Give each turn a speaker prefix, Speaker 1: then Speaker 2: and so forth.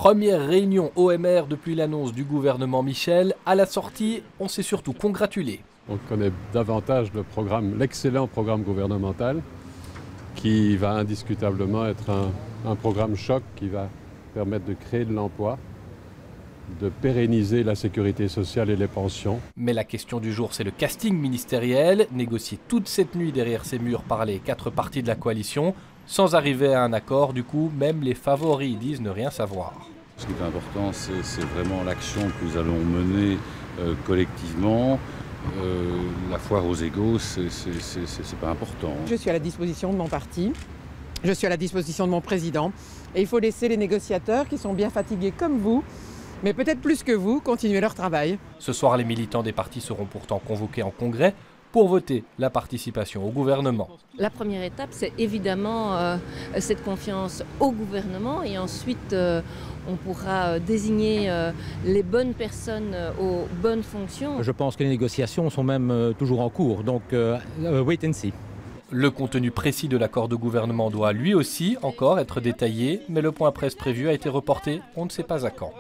Speaker 1: Première réunion OMR depuis l'annonce du gouvernement Michel. À la sortie, on s'est surtout congratulé.
Speaker 2: On connaît davantage l'excellent programme gouvernemental qui va indiscutablement être un programme choc qui va permettre de créer de l'emploi, de pérenniser la sécurité sociale et les pensions.
Speaker 1: Mais la question du jour, c'est le casting ministériel, négocié toute cette nuit derrière ces murs par les 4 partis de la coalition. Sans arriver à un accord, du coup, même les favoris disent ne rien savoir.
Speaker 3: Ce qui est important, c'est vraiment l'action que nous allons mener collectivement. La foire aux égaux, c'est pas important.
Speaker 4: Je suis à la disposition de mon parti, je suis à la disposition de mon président. Et il faut laisser les négociateurs, qui sont bien fatigués comme vous, mais peut-être plus que vous, continuer leur travail.
Speaker 1: Ce soir, les militants des partis seront pourtant convoqués en congrès pour voter la participation au gouvernement.
Speaker 5: La première étape, c'est évidemment cette confiance au gouvernement et ensuite on pourra désigner les bonnes personnes aux bonnes fonctions.
Speaker 6: Je pense que les négociations sont même toujours en cours, donc wait and see.
Speaker 1: Le contenu précis de l'accord de gouvernement doit lui aussi encore être détaillé, mais le point presse prévu a été reporté, on ne sait pas à quand.